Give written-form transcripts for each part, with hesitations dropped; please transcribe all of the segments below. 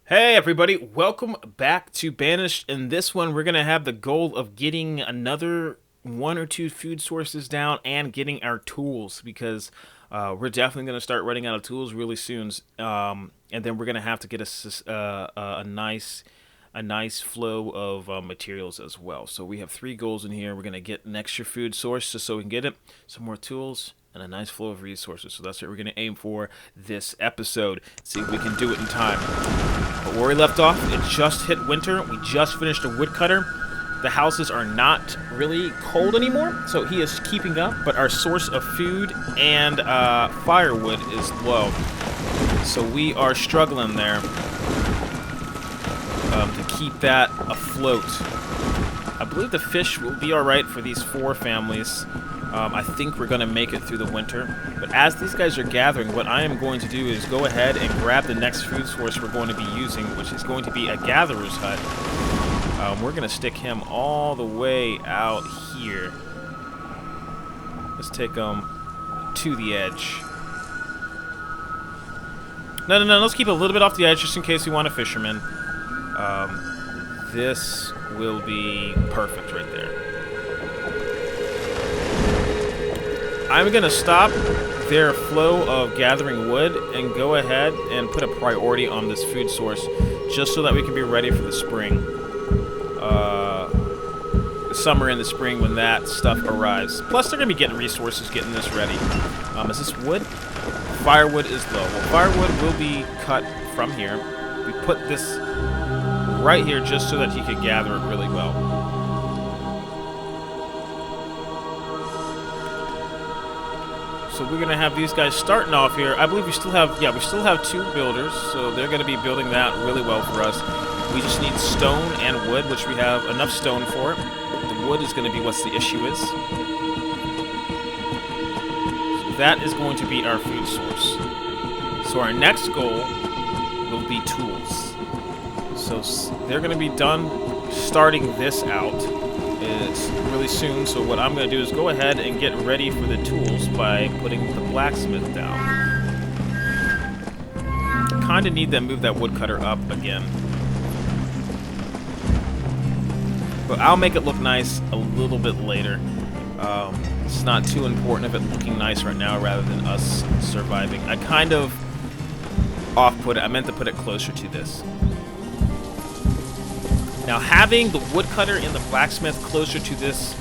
Hey everybody, welcome back to Banished. In this one, we're going to have the goal of getting another one or two food sources down and getting our tools because we're definitely going to start running out of tools really soon. And then we're going to have to get a nice flow of materials as well. So we have three goals in here. We're going to get an extra food source just so we can get it, some more tools, and a nice flow of resources. So that's what we're going to aim for this episode. See if we can do it in time. But where we left off, it just hit winter. We just finished a woodcutter. The houses are not really cold anymore, so he is keeping up, but our source of food and firewood is low. So we are struggling there to keep that afloat. I believe the fish will be alright for these four families. I think we're going to make it through the winter. But as these guys are gathering, what I am going to do is go ahead and grab the next food source we're going to be using, which is going to be a gatherer's hut. We're going to stick him all the way out here. Let's take him to the edge. No, let's keep it a little bit off the edge just in case we want a fisherman. This will be perfect right there. I'm going to stop their flow of gathering wood and go ahead and put a priority on this food source just so that we can be ready for the spring. Summer and the spring when that stuff arrives. Plus, they're going to be getting resources getting this ready. Is this wood? Firewood is low. Well, firewood will be cut from here. We put this right here just so that he could gather it really well. So we're going to have these guys starting off here. I believe we still have two builders, so they're going to be building that really well for us. We just need stone and wood, which we have enough stone for it. The wood is going to be what's the issue is. So that is going to be our food source. So our next goal will be tools. So they're going to be done starting this out. It's really soon, so what I'm going to do is go ahead and get ready for the tools by putting the blacksmith down. Kind of need to move that woodcutter up again. But I'll make it look nice a little bit later. It's not too important of it looking nice right now rather than us surviving. I kind of off-put it. I meant to put it closer to this. Now, having the woodcutter and the blacksmith closer to this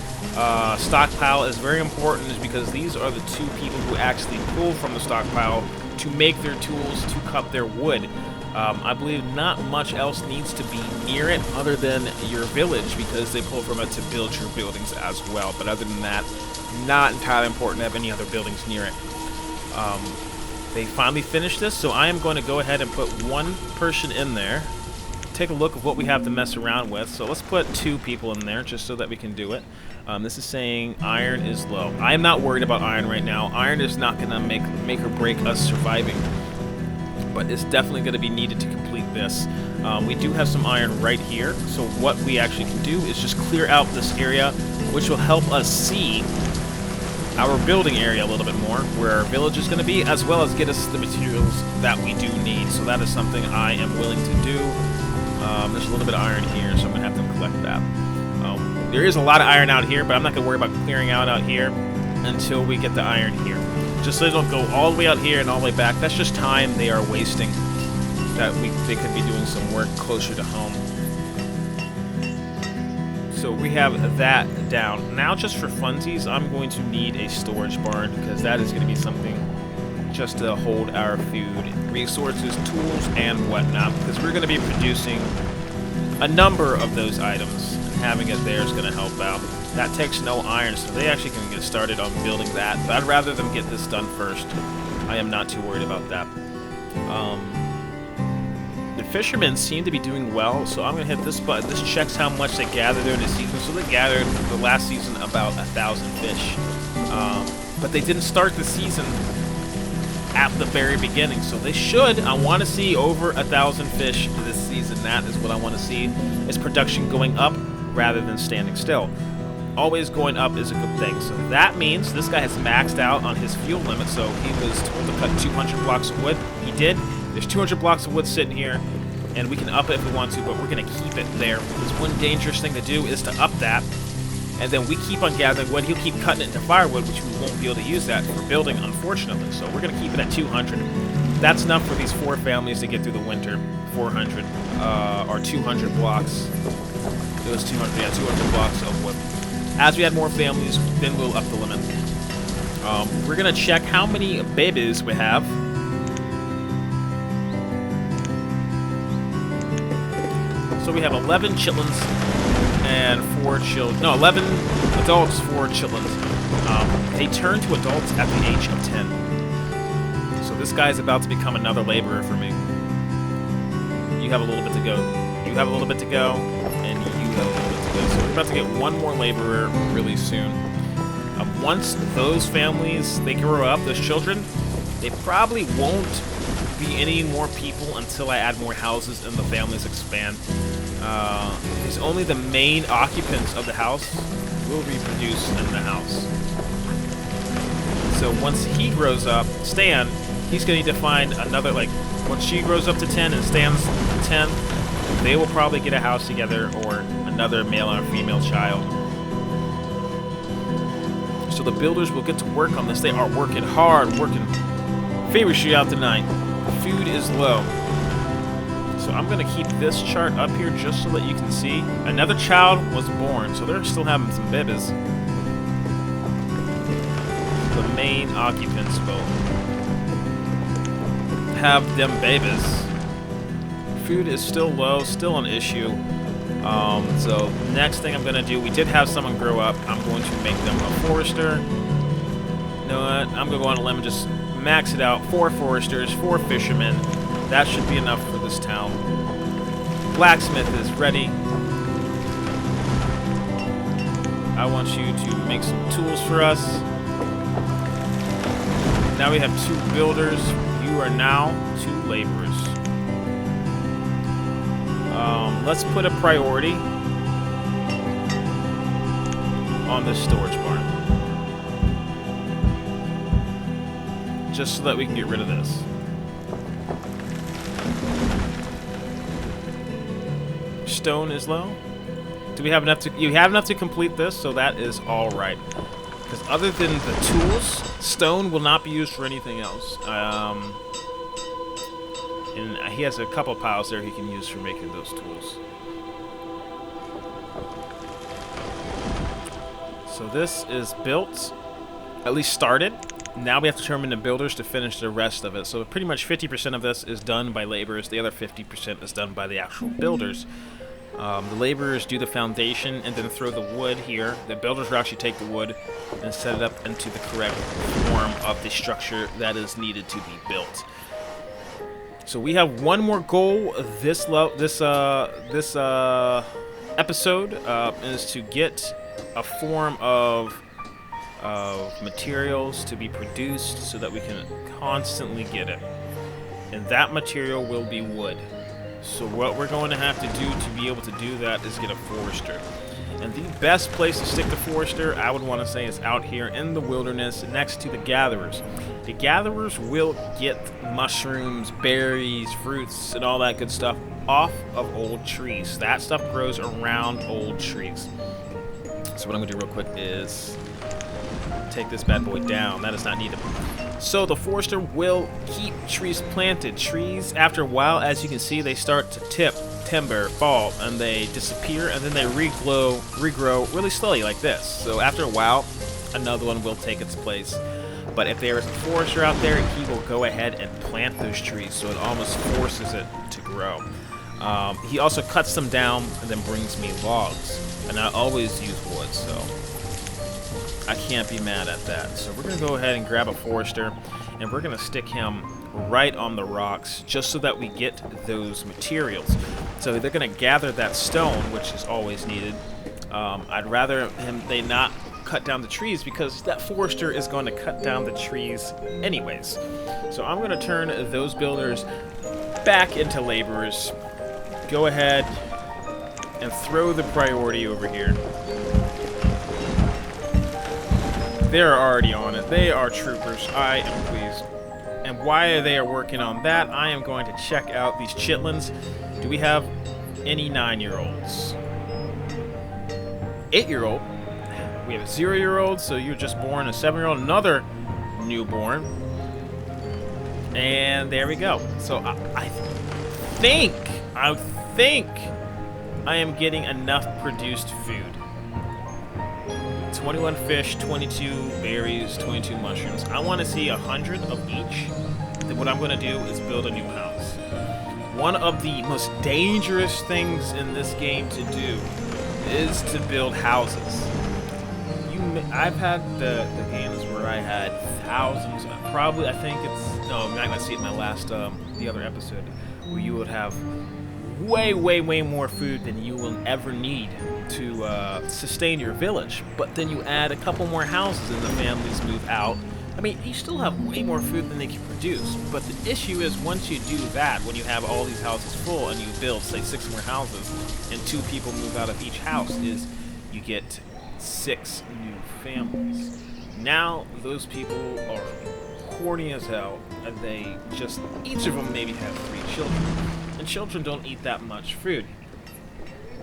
stockpile is very important, is because these are the two people who actually pull from the stockpile to make their tools to cut their wood. I believe not much else needs to be near it other than your village, because they pull from it to build your buildings as well. But other than that, not entirely important to have any other buildings near it. They finally finished this, so I am going to go ahead and put one person in there. Take a look at what we have to mess around with. So let's put two people in there just so that we can do it. This is saying iron is low. I am not worried about iron right now. Iron is not going to make or break us surviving, but it's definitely going to be needed to complete this. We do have some iron right here, so what we actually can do is just clear out this area, which will help us see our building area a little bit more, where our village is going to be, as well as get us the materials that we do need. So that is something I am willing to do. There's a little bit of iron here, so I'm going to have to collect that. There is a lot of iron out here, but I'm not going to worry about clearing out here until we get the iron here. Just so they don't go all the way out here and all the way back. That's just time they are wasting. They could be doing some work closer to home. So we have that down. Now, just for funsies, I'm going to need a storage barn, because that is going to be something just to hold our food, resources, tools, and whatnot, because we're going to be producing a number of those items, and having it there is going to help out. That takes no iron, so they actually can get started on building that, but I'd rather them get this done first. I am not too worried about that. The fishermen seem to be doing well, so I'm going to hit this button. This checks how much they gather during the season. So they gathered the last season about 1,000 fish, but they didn't start the season at the very beginning, so they should. I want to see over 1,000 fish this season. That is what I want to see, is production going up rather than standing still. Always going up is a good thing. So that means this guy has maxed out on his fuel limit, so he was told to cut 200 blocks of wood. He did. There's 200 blocks of wood sitting here. and we can up it if we want to, but we're going to keep it there. Because one dangerous thing to do is to up that, and then we keep on gathering wood. He'll keep cutting it into firewood, which we won't be able to use that for building, unfortunately. So we're going to keep it at 200. That's enough for these 4 families to get through the winter. 400 or 200 blocks. It was 200, yeah, 200 blocks of wood. As we add more families, then we'll up the limit. We're going to check how many babies we have. So we have 11 chitlins and 4 children. No, 11 adults, 4 chitlins. They turn to adults at the age of 10. So this guy's about to become another laborer for me. You have a little bit to go. You have a little bit to go, and you have a little bit to go. So we're about to get one more laborer really soon. Once those families, they grow up, those children, they probably won't be any more people until I add more houses and the families expand. Because only the main occupants of the house will reproduce in the house. So once he grows up, Stan, he's going to need to find another, like, once she grows up to 10 and Stan's 10, they will probably get a house together or another male or female child. So the builders will get to work on this. They are working hard, working feverishly out tonight. Food is low. So I'm going to keep this chart up here just so that you can see. Another child was born, so they're still having some babies. The main occupants will have them babies. Food is still low, still an issue. So next thing I'm going to do, we did have someone grow up. I'm going to make them a forester. You know what? I'm going to go on a limb and just max it out. 4 foresters, 4 fishermen. That should be enough for this town. Blacksmith is ready. I want you to make some tools for us. Now we have 2 builders. You are now 2 laborers. Let's put a priority on this storage barn. Just so that we can get rid of this. Stone is low. Do we have enough to... You have enough to complete this, so that is alright. Because other than the tools, stone will not be used for anything else. And he has a couple piles there he can use for making those tools. So this is built, at least started. Now we have to determine the builders to finish the rest of it. So pretty much 50% of this is done by laborers. The other 50% is done by the actual builders. The laborers do the foundation and then throw the wood here. The builders will actually take the wood and set it up into the correct form of the structure that is needed to be built. So we have one more goal this episode is to get a form of materials to be produced so that we can constantly get it. And that material will be wood. So what we're going to have to do to be able to do that is get a forester. And the best place to stick the forester, I would want to say, is out here in the wilderness next to the gatherers. The gatherers will get mushrooms, berries, fruits, and all that good stuff off of old trees. That stuff grows around old trees. So what I'm going to do real quick is take this bad boy down. That is not needed. So the forester will keep trees planted. Trees, after a while, as you can see, they start to tip, timber, fall, and they disappear, and then they regrow really slowly like this. So after a while, another one will take its place. But if there is a forester out there, he will go ahead and plant those trees, so it almost forces it to grow. He also cuts them down and then brings me logs. And I always use wood, so I can't be mad at that. So we're going to go ahead and grab a forester, and we're going to stick him right on the rocks just so that we get those materials. So they're going to gather that stone, which is always needed. I'd rather they not cut down the trees because that forester is going to cut down the trees anyways. So I'm going to turn those builders back into laborers. Go ahead and throw the priority over here. They're already on it. They are troopers. I am pleased. And while they are working on that, I am going to check out these chitlins. Do we have any 9-year-olds? 8-year-old. We have a 0-year-old, so you're just born. A 7-year-old, another newborn. And there we go. So I think I am getting enough produced food. 21 fish, 22 berries, 22 mushrooms. I want to see 100 of each. Then what I'm going to do is build a new house. One of the most dangerous things in this game to do is to build houses. I've had the games where I had thousands, probably, I think it's, no, I'm not going to see it in my last, the other episode, where you would have way more food than you will ever need to sustain your village. But then you add a couple more houses and the families move out. I mean, you still have way more food than they can produce, but the issue is once you do that, when you have all these houses full and you build, say, 6 more houses, and 2 people move out of each house, is you get 6 new families. Now, those people are horny as hell, and they just, each of them maybe have 3 children. And children don't eat that much food.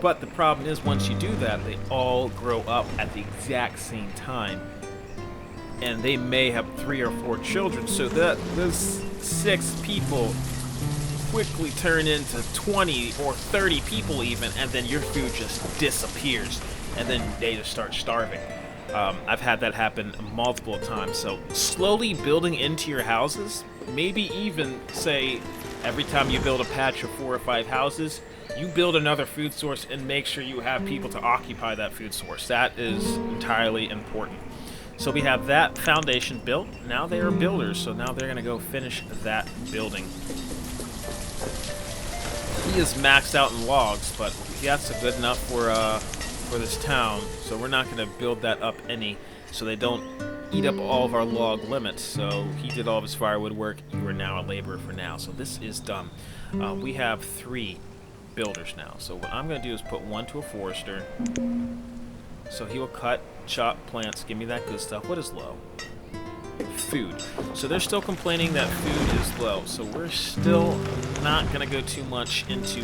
But the problem is, once you do that, they all grow up at the exact same time. And they may have 3 or 4 children, so that those 6 people quickly turn into 20 or 30 people even, and then your food just disappears, and then they just start starving. I've had that happen multiple times. So slowly building into your houses, maybe even say every time you build a patch of 4 or 5 houses, you build another food source and make sure you have people to occupy that food source. That is entirely important. So we have that foundation built. Now they are builders, so now they're going to go finish that building. He is maxed out in logs, but that's good enough for this town. So we're not going to build that up any, so they don't eat up all of our log limits. So he did all of his firewood work. You are now a laborer for now. So this is done. We have 3 builders now. So what I'm going to do is put 1 to a forester. So he will cut, chop plants, give me that good stuff. What is low? Food. So they're still complaining that food is low. So we're still not going to go too much into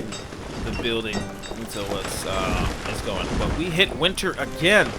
the building until it's going. But we hit winter again.